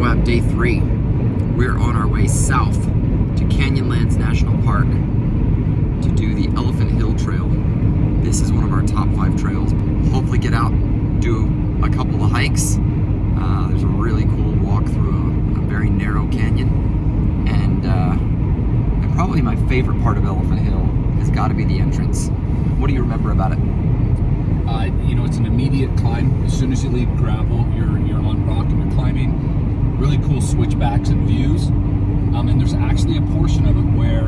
BROAB Day 3. We're on our way south to Canyonlands National Park to do the Elephant Hill Trail. This is one of our top 5 trails. Hopefully get out, do a couple of hikes. There's a really cool walk through a very narrow canyon. And probably my favorite part of Elephant Hill has got to be the entrance. What do you remember about it? It's an immediate climb. As soon as you leave gravel, you're on rock and you're climbing. Really cool switchbacks and views. And there's actually a portion of it where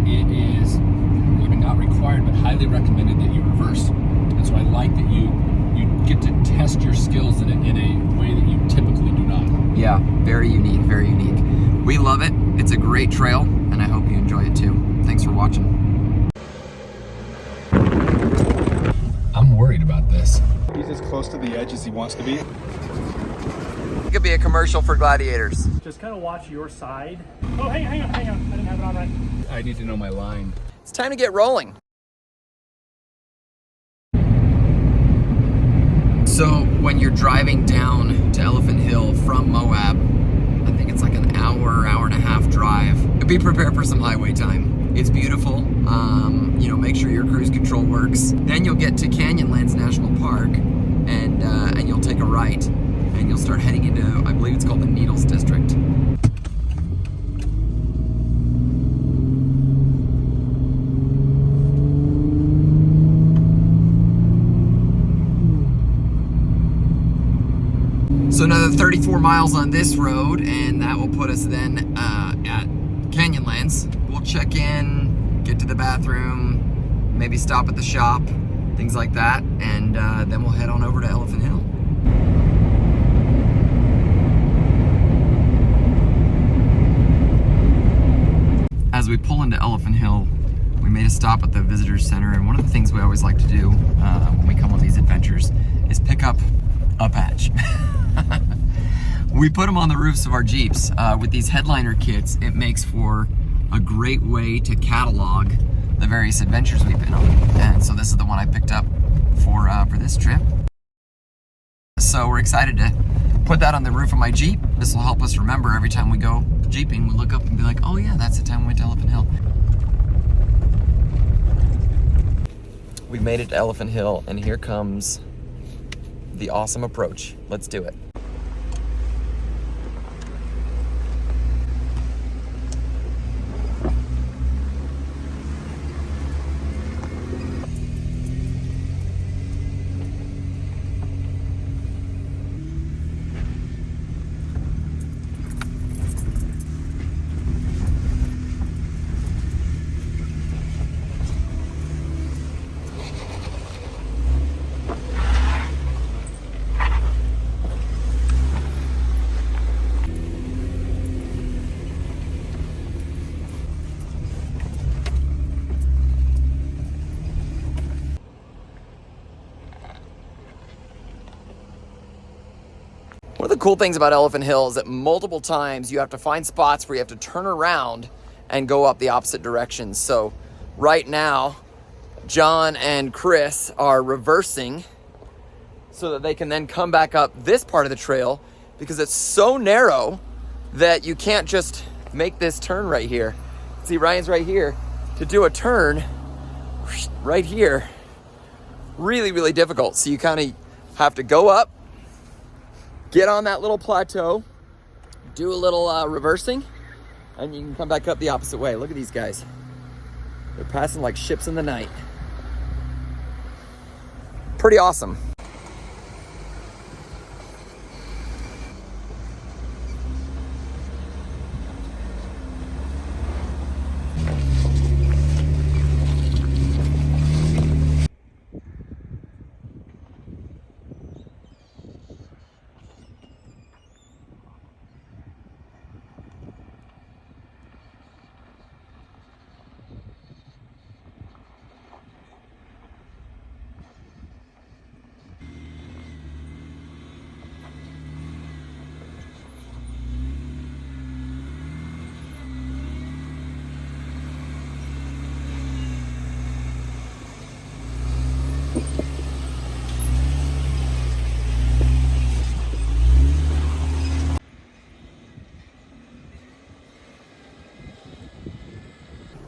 it is even not required, but highly recommended that you reverse. And so I like that you get to test your skills in a way that you typically do not. Yeah, very unique, very unique. We love it. It's a great trail, and I hope you enjoy it too. Thanks for watching. I'm worried about this. He's as close to the edge as he wants to be. It could be a commercial for gladiators. Just kind of watch your side. Oh, hang on. I didn't have it on right. I need to know my line. It's time to get rolling. So when you're driving down to Elephant Hill from Moab, I think it's like an hour and a half drive. Be prepared for some highway time. It's beautiful. Make sure your cruise control works. Then you'll get to Canyonlands National Park, and you'll take a right, and you'll start heading into, I believe it's called the Needles District. So another 34 miles on this road, and that will put us then at Canyonlands. We'll check in, get to the bathroom, maybe stop at the shop, things like that, and then we'll head on over to Elephant Hill. As we pull into Elephant Hill, we made a stop at the visitor center, and one of the things we always like to do when we come on these adventures is pick up a patch. We put them on the roofs of our Jeeps. With these headliner kits, it makes for a great way to catalog the various adventures we've been on. And so this is the one I picked up for this trip. So we're excited to put that on the roof of my Jeep. This will help us remember every time we go Jeeping, we look up and be like, oh yeah, that's the time we went to Elephant Hill. We've made it to Elephant Hill, and here comes the awesome approach. Let's do it. One of the cool things about Elephant Hill is that multiple times you have to find spots where you have to turn around and go up the opposite directions. So right now, John and Chris are reversing so that they can then come back up this part of the trail, because it's so narrow that you can't just make this turn right here. See, Ryan's right here. To do a turn right here, really, really difficult. So you kind of have to go up, get on that little plateau, do a little reversing, and you can come back up the opposite way. Look at these guys. They're passing like ships in the night. Pretty awesome.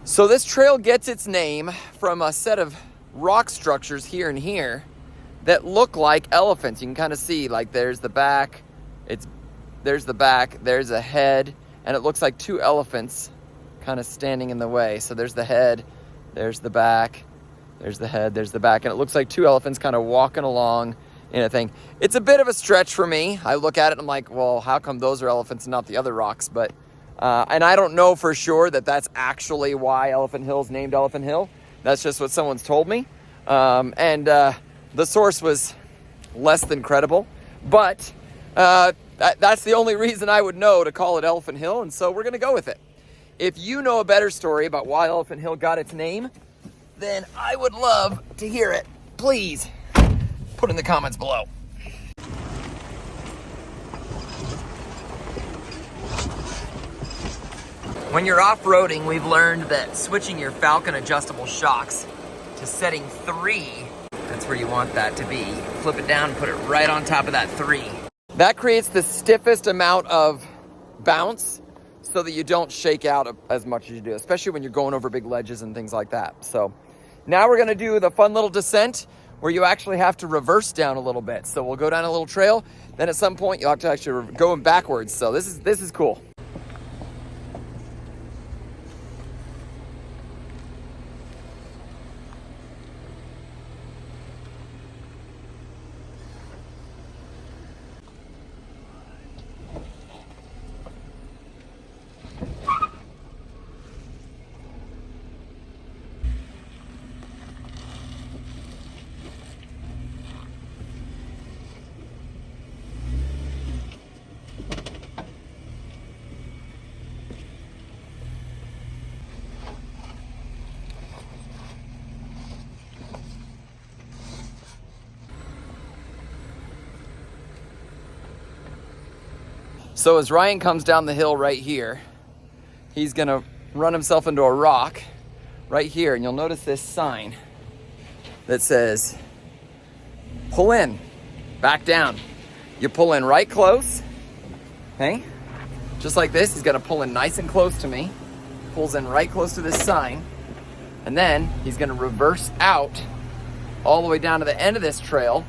So this trail gets its name from a set of rock structures here and here that look like elephants. You can kind of see, like, there's the back, there's the back, there's a head, and it looks like two elephants kind of standing in the way. So there's the head, there's the back, there's the head, there's the back, and it looks like two elephants kind of walking along in a thing. It's a bit of a stretch for me. I look at it and I'm like, well, how come those are elephants and not the other rocks? But and I don't know for sure that that's actually why Elephant Hill is named Elephant Hill. That's just what someone's told me. The source was less than credible, but that's the only reason I would know to call it Elephant Hill, and so we're gonna go with it. If you know a better story about why Elephant Hill got its name, then I would love to hear it. Please put in the comments below. When you're off-roading, we've learned that switching your Falcon adjustable shocks to setting 3, that's where you want that to be. Flip it down and put it right on top of that 3. That creates the stiffest amount of bounce so that you don't shake out as much as you do, especially when you're going over big ledges and things like that. So now we're gonna do the fun little descent where you actually have to reverse down a little bit. So we'll go down a little trail, then at some point you'll have to actually go backwards. So this is cool. So as Ryan comes down the hill right here, he's gonna run himself into a rock right here, and you'll notice this sign that says, pull in, back down. You pull in right close, okay? Just like this, he's gonna pull in nice and close to me, pulls in right close to this sign, and then he's gonna reverse out all the way down to the end of this trail,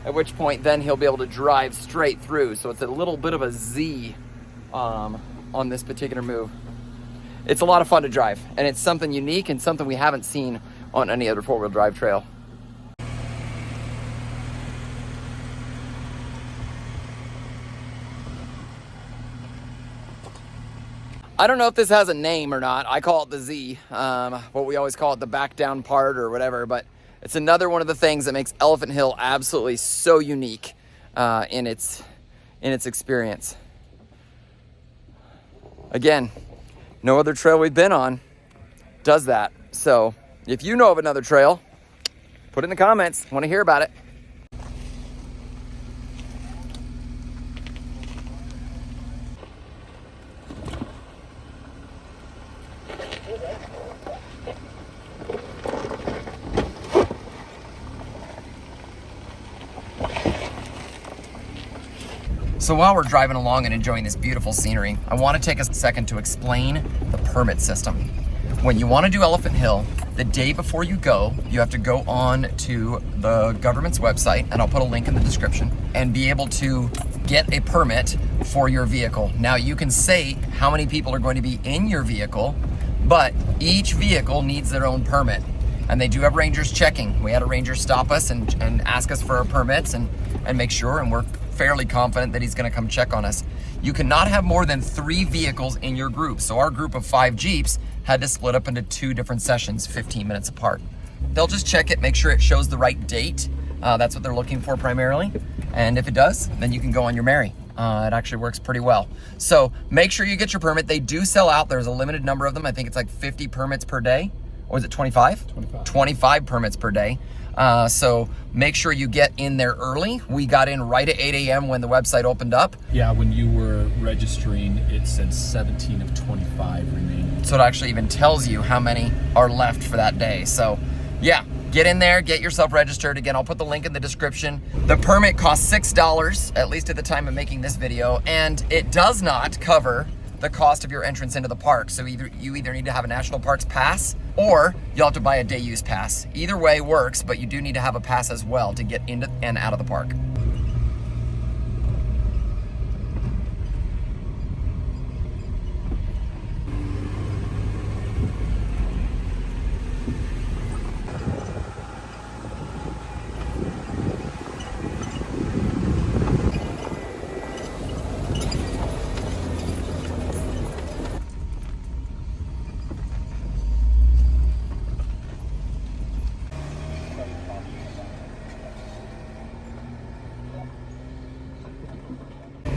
at which point then he'll be able to drive straight through. So it's a little bit of a Z on this particular move. It's a lot of fun to drive, and it's something unique and something we haven't seen on any other four-wheel drive trail. I don't know if this has a name or not. I call it the Z, what we always call it, the back down part or whatever, but it's another one of the things that makes Elephant Hill absolutely so unique in its experience. Again, no other trail we've been on does that. So if you know of another trail, put it in the comments. I want to hear about it. So while we're driving along and enjoying this beautiful scenery, I want to take a second to explain the permit system. When you want to do Elephant Hill, the day before you go, you have to go on to the government's website, and I'll put a link in the description, and be able to get a permit for your vehicle. Now you can say how many people are going to be in your vehicle, but each vehicle needs their own permit. And they do have rangers checking. We had a ranger stop us and ask us for our permits and make sure, and we're fairly confident that he's gonna come check on us. You cannot have more than 3 vehicles in your group. So our group of 5 Jeeps had to split up into 2 different sessions, 15 minutes apart. They'll just check it, make sure it shows the right date. That's what they're looking for primarily. And if it does, then you can go on your merry. It actually works pretty well. So make sure you get your permit. They do sell out. There's a limited number of them. I think it's like 50 permits per day. Or is it 25? 25 permits per day. So make sure you get in there early. We got in right at 8 a.m. when the website opened up. Yeah, when you were registering, it said 17 of 25 remaining. So it actually even tells you how many are left for that day. So yeah, get in there, get yourself registered. Again, I'll put the link in the description. The permit costs $6, at least at the time of making this video, and it does not cover the cost of your entrance into the park. So you either need to have a national parks pass or you'll have to buy a day use pass. Either way works, but you do need to have a pass as well to get into and out of the park.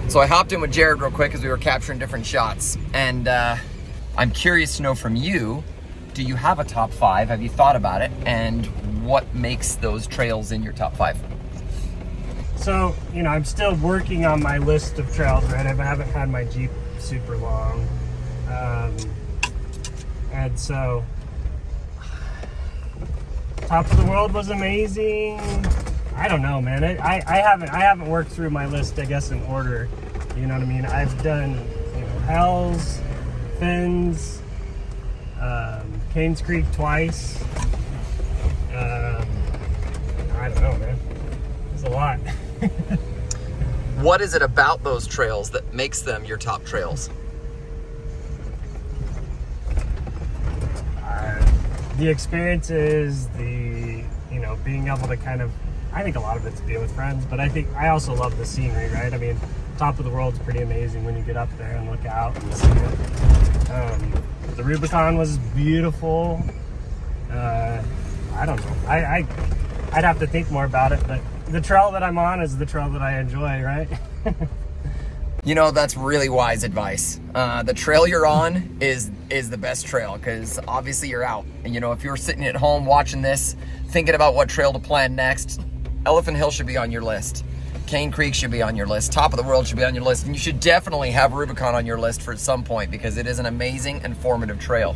So I hopped in with Jared real quick as we were capturing different shots. And I'm curious to know from you, do you have a top 5? Have you thought about it? And what makes those trails in your top 5? So, you know, I'm still working on my list of trails, right? I haven't had my Jeep super long. And so, Top of the World was amazing. I don't know, man. I haven't worked through my list, I guess, in order. You know what I mean? I've done, you know, Hells, Fins, Canes Creek twice. I don't know, man. There's a lot. What is it about those trails that makes them your top trails? The experiences, you know, being able to kind of, I think a lot of it's being with friends, but I also love the scenery, right? I mean, Top of the World's pretty amazing when you get up there and look out and see it. The Rubicon was beautiful. I don't know. I'd have to think more about it, but the trail that I'm on is the trail that I enjoy, right? You know, that's really wise advice. The trail you're on is the best trail because obviously you're out. And you know, if you're sitting at home watching this, thinking about what trail to plan next, Elephant Hill should be on your list. Cane Creek should be on your list. Top of the World should be on your list. And you should definitely have Rubicon on your list for some point because it is an amazing and formative trail.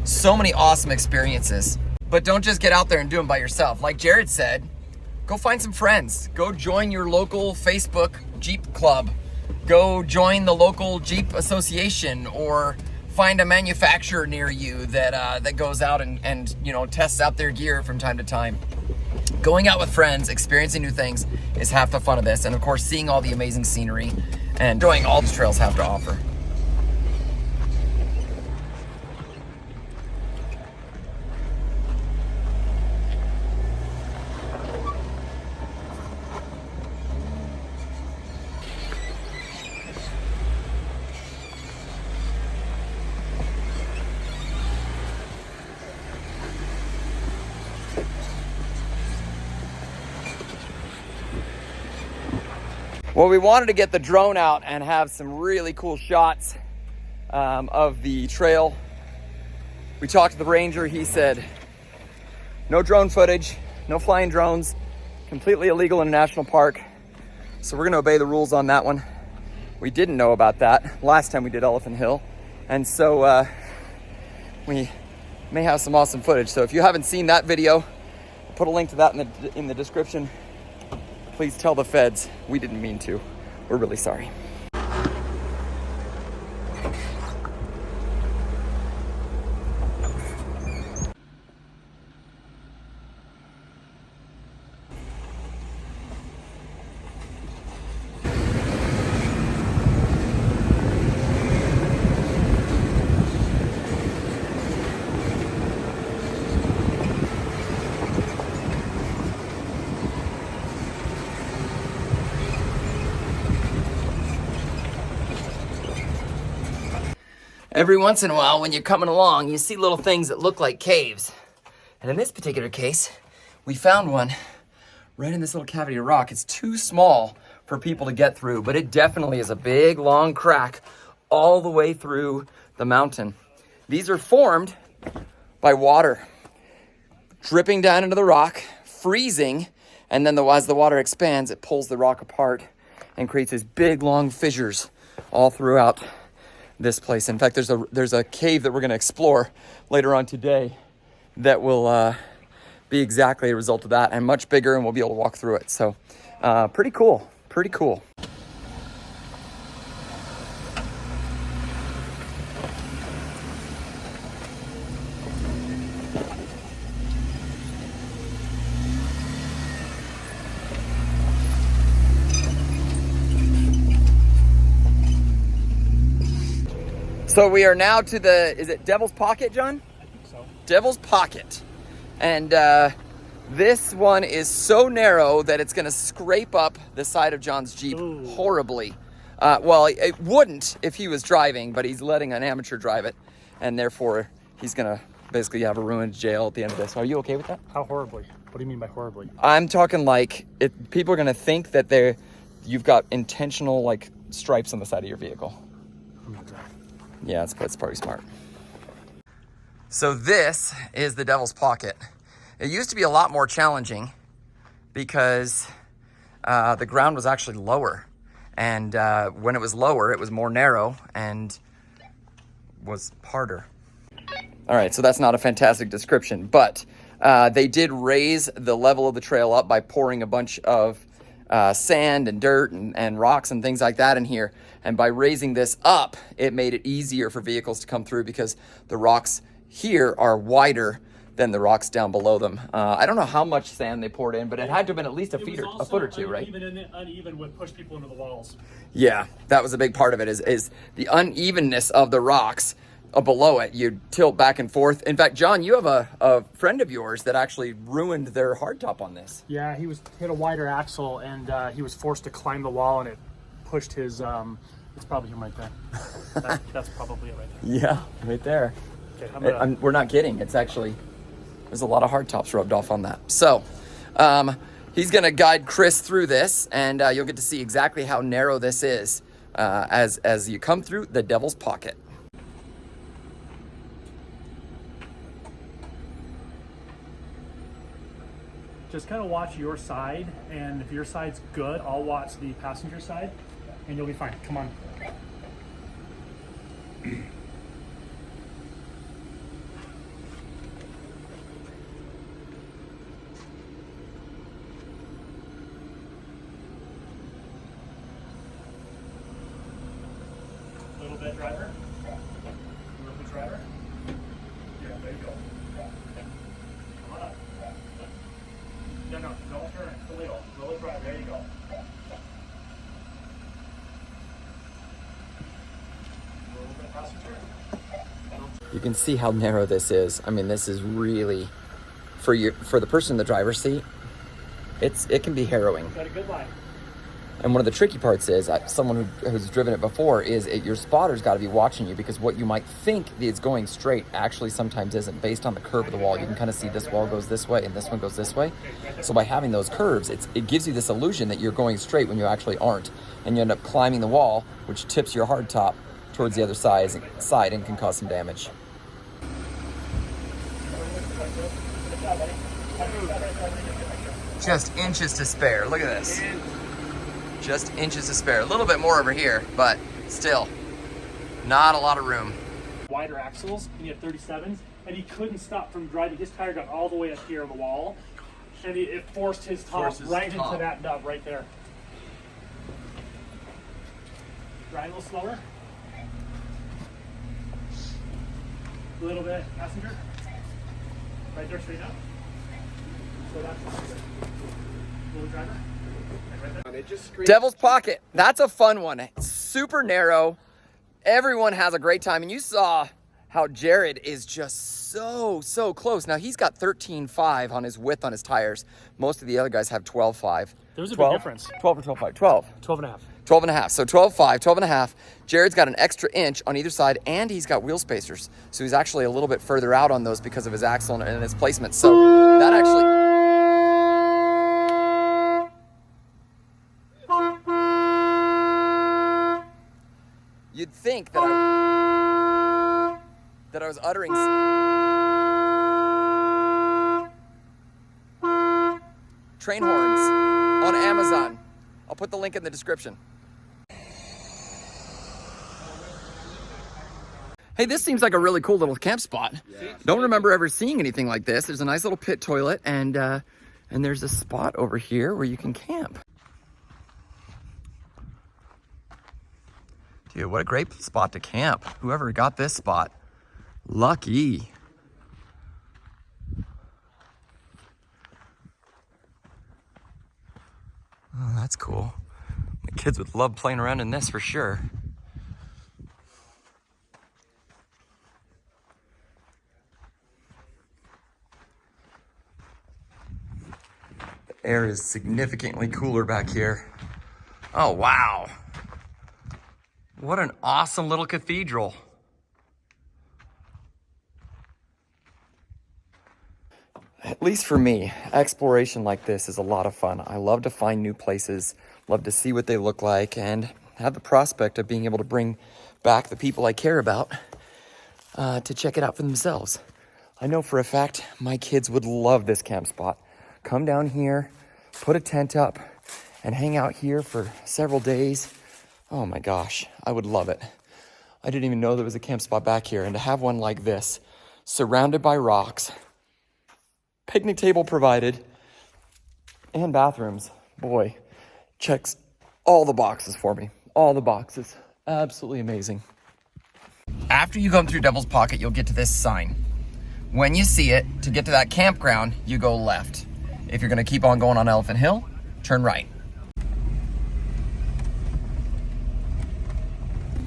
So many awesome experiences. But don't just get out there and do them by yourself. Like Jared said, go find some friends. Go join your local Facebook Jeep club. Go join the local Jeep association or find a manufacturer near you that goes out and you know, tests out their gear from time to time. Going out with friends, experiencing new things is half the fun of this. And of course, seeing all the amazing scenery and enjoying all the trails have to offer. Well, we wanted to get the drone out and have some really cool shots of the trail. We talked to the ranger. He said, no drone footage, no flying drones, completely illegal in a national park. So we're gonna obey the rules on that one. We didn't know about that last time we did Elephant Hill. And so we may have some awesome footage. So if you haven't seen that video, I'll put a link to that in the description. Please tell the feds we didn't mean to. We're really sorry. Every once in a while, when you're coming along, you see little things that look like caves. And in this particular case, we found one right in this little cavity of rock. It's too small for people to get through, but it definitely is a big, long crack all the way through the mountain. These are formed by water dripping down into the rock, freezing, and then as the water expands, it pulls the rock apart and creates these big, long fissures all throughout this place. In fact, there's a cave that we're going to explore later on today that will be exactly a result of that and much bigger, and we'll be able to walk through it. So pretty cool. So we are now to the, is it Devil's Pocket, John? I think so. Devil's Pocket. And this one is so narrow that it's going to scrape up the side of John's Jeep horribly. Well, it wouldn't if he was driving, but he's letting an amateur drive it. And therefore, he's going to basically have a ruined jail at the end of this. Are you okay with that? How horribly? What do you mean by horribly? I'm talking like, people are going to think that you've got intentional like stripes on the side of your vehicle. I'm not driving. Yeah, it's probably smart. So this is the Devil's Pocket. It used to be a lot more challenging because the ground was actually lower. And when it was lower, it was more narrow and was harder. All right, so that's not a fantastic description, but they did raise the level of the trail up by pouring a bunch of sand and dirt and rocks and things like that in here. And by raising this up, it made it easier for vehicles to come through because the rocks here are wider than the rocks down below them. I don't know how much sand they poured in, but it had to have been at least a foot or two, right? Uneven would push people into the walls. Yeah, that was a big part of it, is the unevenness of the rocks below it. You tilt back and forth. In fact, John, you have a friend of yours that actually ruined their hardtop on this. Yeah, he hit a wider axle, and he was forced to climb the wall, and it pushed his, it's probably him right there. That's probably it right there. Yeah, right there. Okay, We're not kidding. It's actually, there's a lot of hardtops rubbed off on that. So, he's going to guide Chris through this, and you'll get to see exactly how narrow this is as you come through the Devil's Pocket. just kind of watch your side, and if your side's good, I'll watch the passenger side, and you'll be fine. Come on. A little bit, driver. A little bit, driver. Yeah, there you go. Come on up. No, don't turn it. The wheel. Roll it right. There you go. A little bit passenger. You can see how narrow this is. I mean, this is really, for the person in the driver's seat, it can be harrowing. Got a good line. And one of the tricky parts is, someone who's driven it before, is your spotter's got to be watching you, because what you might think is going straight actually sometimes isn't, based on the curve of the wall. You can kind of see this wall goes this way and this one goes this way. So by having those curves, it gives you this illusion that you're going straight when you actually aren't. And you end up climbing the wall, which tips your hardtop towards the other side and can cause some damage. Just inches to spare. Look at this. Just inches to spare. A little bit more over here, but still, not a lot of room. Wider axles, and he had 37s, and he couldn't stop from driving. His tire got all the way up here on the wall, and it forced his top right into that nub right there. Drive a little slower. A little bit, passenger. Right there, straight up. So that's passenger. Little driver. Devil's Pocket. That's a fun one. It's super narrow. Everyone has a great time. And you saw how Jared is just so close. Now, he's got 13.5 on his width on his tires. Most of the other guys have 12.5. There's a big difference. 12 or 12.5? 12. 12 and a half. 12 and a half. So 12.5, 12 and a half. Jared's got an extra inch on either side, and he's got wheel spacers. So he's actually a little bit further out on those because of his axle and his placement. So that actually... You'd think that I was uttering train horns on Amazon. I'll put the link in the description. Hey, this seems like a really cool little camp spot. Yeah. Don't remember ever seeing anything like this. There's a nice little pit toilet, and there's a spot over here where you can camp. Dude, what a great spot to camp. Whoever got this spot, lucky. Oh, that's cool. My kids would love playing around in this for sure. Air is significantly cooler back here. Oh, wow. What an awesome little cathedral. At least for me, exploration like this is a lot of fun. I love to find new places, love to see what they look like, and have the prospect of being able to bring back the people I care about to check it out for themselves. I know for a fact my kids would love this camp spot. Come down here, put a tent up, and hang out here for several days. Oh my gosh, I would love it. I didn't even know there was a camp spot back here, and to have one like this, surrounded by rocks, picnic table provided, and bathrooms, boy, checks all the boxes for me. All the boxes. Absolutely amazing. After you come through Devil's Pocket, you'll get to this sign. When you see it, to get to that campground, you go left. If you're gonna keep on going on Elephant Hill, turn right.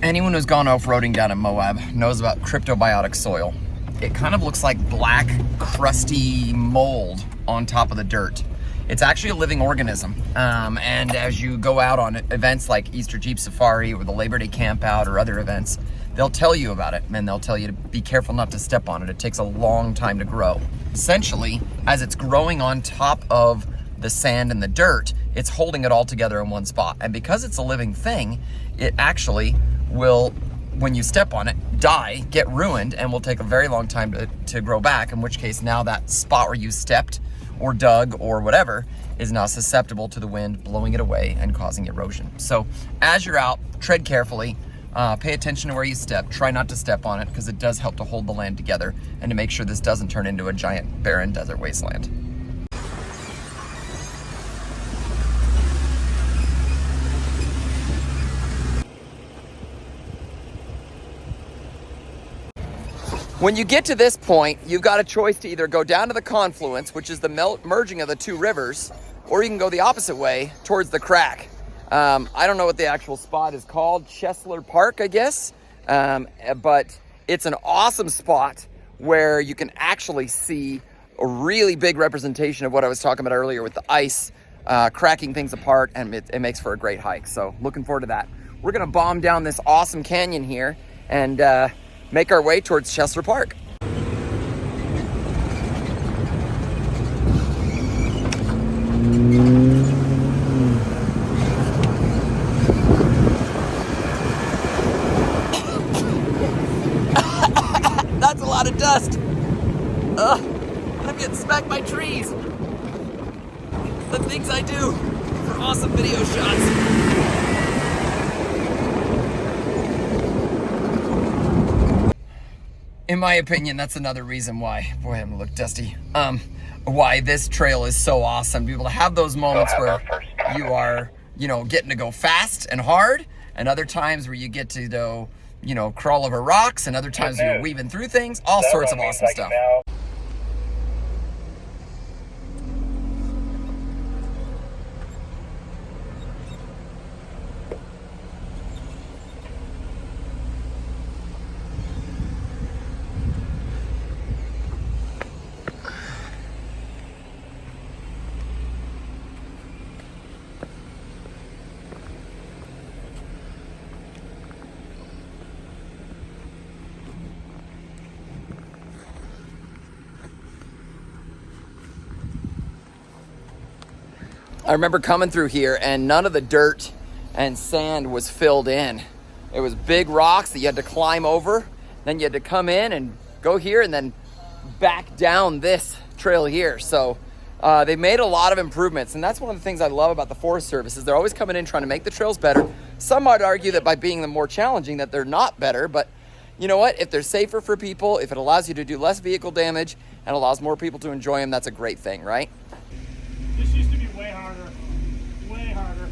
Anyone who's gone off-roading down in Moab knows about Cryptobiotic Soil. It kind of looks like black, crusty mold on top of the dirt. It's actually a living organism. And as you go out on events like Easter Jeep Safari or the Labor Day Camp Out or other events, they'll tell you about it, and they'll tell you to be careful not to step on it. It takes a long time to grow. Essentially, as it's growing on top of the sand and the dirt, it's holding it all together in one spot. And because it's a living thing, it actually will, when you step on it, die, get ruined, and will take a very long time to grow back, in which case now that spot where you stepped or dug or whatever is now susceptible to the wind blowing it away and causing erosion. So as you're out, tread carefully, pay attention to where you step, try not to step on it because it does help to hold the land together and to make sure this doesn't turn into a giant barren desert wasteland. When you get to this point, you've got a choice to either go down to the confluence, which is the merging of the two rivers, or you can go the opposite way towards the crack. I don't know what the actual spot is called, Chesler Park, I guess, but it's an awesome spot where you can actually see a really big representation of what I was talking about earlier with the ice cracking things apart, and it makes for a great hike. So looking forward to that. We're gonna bomb down this awesome canyon here and make our way towards Chesler Park. That's a lot of dust. I'm getting smacked by trees. The things I do for awesome video shots. In my opinion, that's another reason why, boy, I'm gonna look dusty, why this trail is so awesome. Be able to have those moments where you are, getting to go fast and hard, and other times where you get to go, crawl over rocks, and other times you're weaving through things, all sorts of awesome stuff. I remember coming through here and none of the dirt and sand was filled in. It was big rocks that you had to climb over. Then you had to come in and go here and then back down this trail here. So they made a lot of improvements, and that's one of the things I love about the Forest Service is they're always coming in trying to make the trails better. Some might argue that by being them more challenging that they're not better, but you know what? If they're safer for people, if it allows you to do less vehicle damage and allows more people to enjoy them, that's a great thing, right? This used to be way harder. Way harder.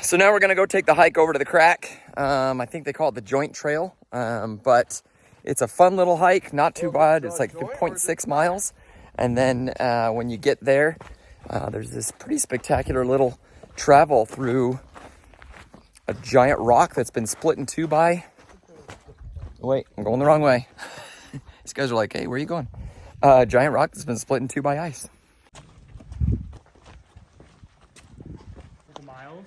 So now we're gonna go take the hike over to the crack. I think they call it the Joint Trail, but it's a fun little hike, not too bad. It's like 0.6 miles. And then when you get there, there's this pretty spectacular little travel through a giant rock that's been split in two by, wait, I'm going the wrong way. These guys are like, hey, where are you going? Giant rock that's been split in two by ice. Miles.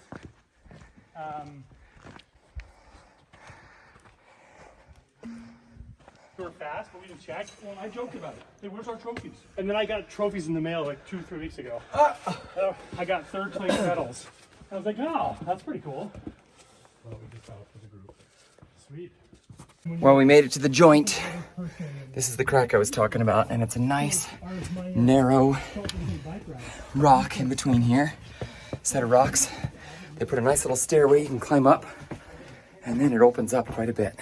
We were fast, but we didn't check. Well, I joked about it. Hey, where's our trophies? And then I got trophies in the mail like 2-3 weeks ago. I got third place medals. I was like, oh, that's pretty cool. Well, we just fell for the group. Sweet. Well, we made it to the Joint. This is the crack I was talking about, and it's a nice, narrow rock in between here. Set of rocks. They put a nice little stairway you can climb up, and then it opens up quite a bit.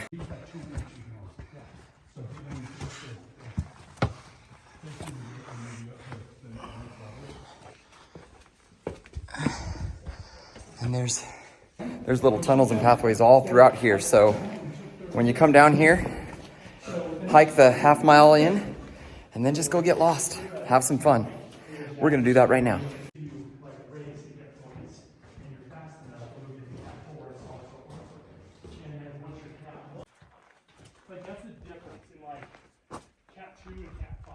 And there's little tunnels and pathways all throughout here. So when you come down here, hike the half mile in, and then just go get lost. Have some fun. We're gonna do that right now. Like that's the difference in like cat 2 and cat 5.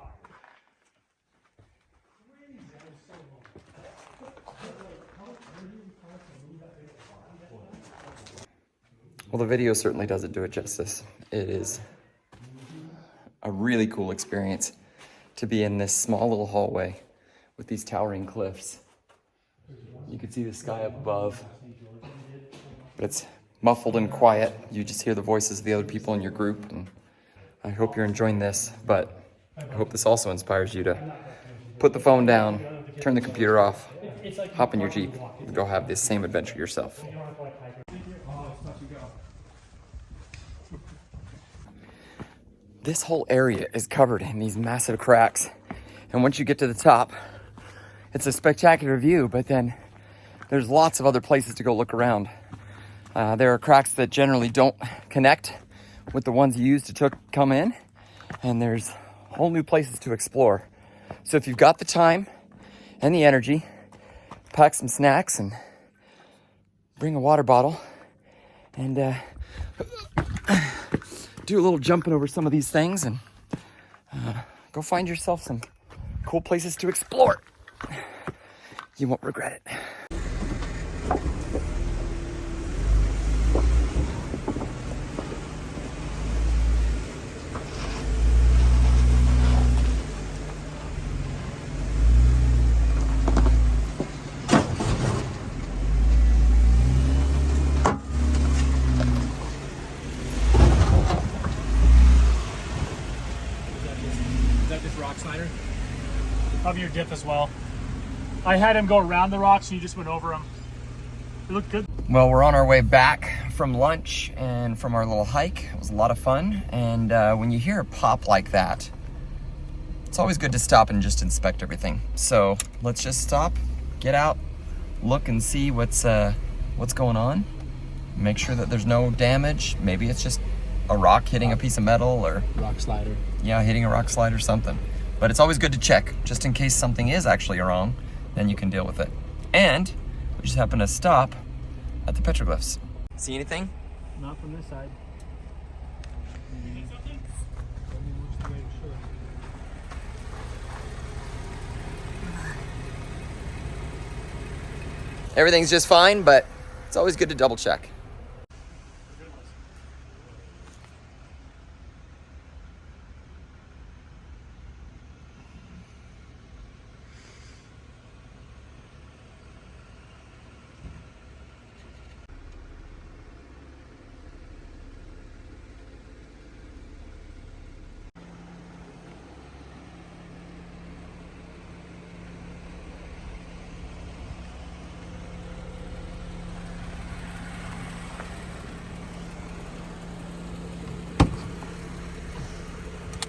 Crazy, that was so long. Well, the video certainly doesn't do it justice. It is a really cool experience to be in this small little hallway with these towering cliffs. You can see the sky up above, but it's muffled and quiet. You just hear the voices of the other people in your group, and I hope you're enjoying this, but I hope this also inspires you to put the phone down, turn the computer off, hop in your Jeep, and go have this same adventure yourself. This whole area is covered in these massive cracks, and once you get to the top, it's a spectacular view, but then there's lots of other places to go look around. There are cracks that generally don't connect with the ones you used to come in, and there's whole new places to explore. So if you've got the time and the energy, pack some snacks and bring a water bottle and do a little jumping over some of these things and go find yourself some cool places to explore. You won't regret it. Probably your dip as well. I had him go around the rocks and you just went over them. It looked good. Well, we're on our way back from lunch and from our little hike. It was a lot of fun. And when you hear a pop like that, it's always good to stop and just inspect everything. So let's just stop, get out, look and see what's going on. Make sure that there's no damage. Maybe it's just a rock hitting a piece of metal, or Rock slider. yeah, hitting a rock slide or something. But it's always good to check, just in case something is actually wrong, then you can deal with it. And we just happen to stop at the petroglyphs. See anything? Not from this side. Everything's just fine, but it's always good to double check.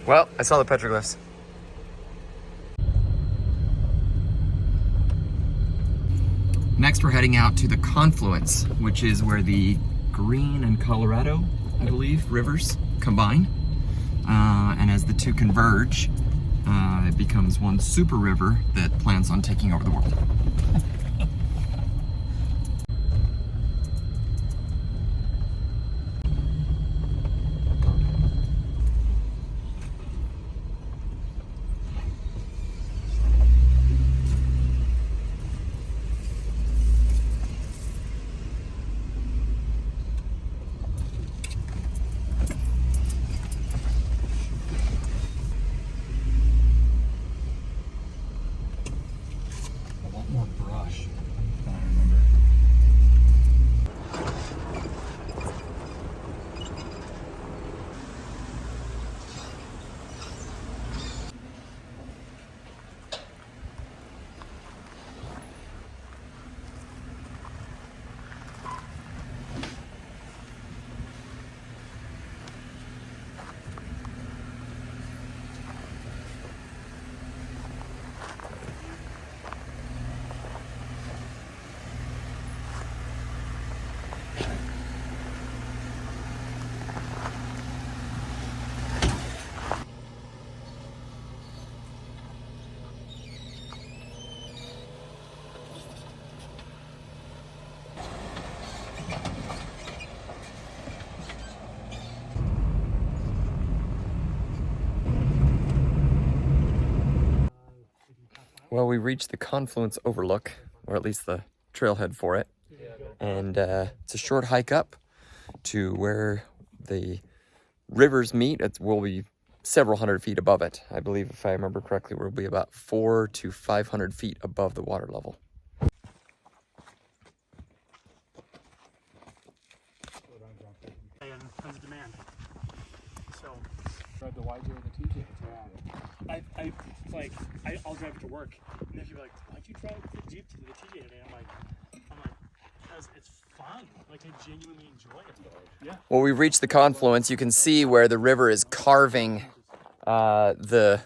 Well, I saw the petroglyphs. Next next we're heading out to the Confluence, which is where the Green and Colorado, I believe, rivers combine. And as the two converge, it becomes one super river that plans on taking over the world. More brush than I remember. Well, we reached the Confluence Overlook, or at least the trailhead for it. And it's a short hike up to where the rivers meet. We'll be several hundred feet above it. I believe, if I remember correctly, we'll be about 400 to 500 feet above the water level. And tons of demand. So Drive the YJ or the TJ. I'll drive it to work. And then people are like, why'd you drive the Jeep to the TJ today? I'm like, because it's fun. Like, I genuinely enjoy it. Yeah. Well, we've reached the confluence. You can see where the river is carving the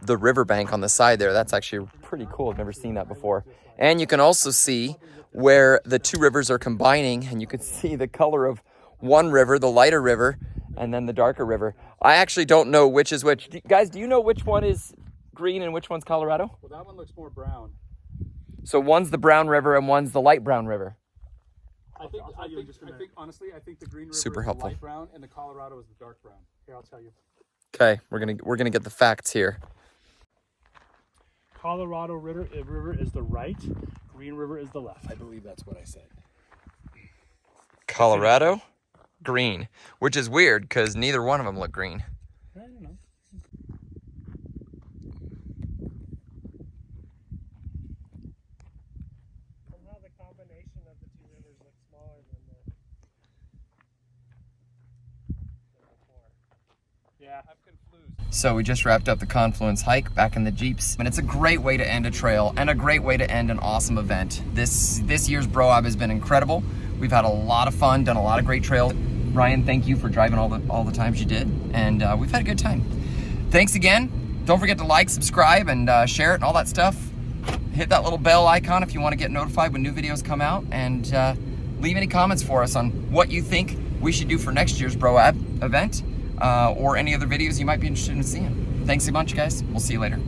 riverbank on the side there. That's actually pretty cool. I've never seen that before. And you can also see where the two rivers are combining, and you can see the color of one river, the lighter river, and then the darker river. I actually don't know which is which. Guys, do you know which one is green and which one's Colorado? Well, that one looks more brown. So one's the brown river and one's the light brown river. I think honestly, I think the green river Super is helpful. the light brown and the Colorado is the dark brown. Here, I'll tell you. Okay, we're gonna get the facts here. Colorado river is the right. Green River is the left. I believe that's what I said. Colorado, green, which is weird because neither one of them look green. I don't know. Somehow the combination of the two rivers looks smaller than before. Yeah. I'm confused. So we just wrapped up the Confluence hike back in the Jeeps, and it's a great way to end a trail and a great way to end an awesome event. This year's BROAB has been incredible. We've had a lot of fun, done a lot of great trails. Ryan, thank you for driving all the times you did, and we've had a good time. Thanks again. Don't forget to like, subscribe, and share it and all that stuff. Hit that little bell icon if you want to get notified when new videos come out, and leave any comments for us on what you think we should do for next year's BROAB event, or any other videos you might be interested in seeing. Thanks a bunch, guys. We'll see you later.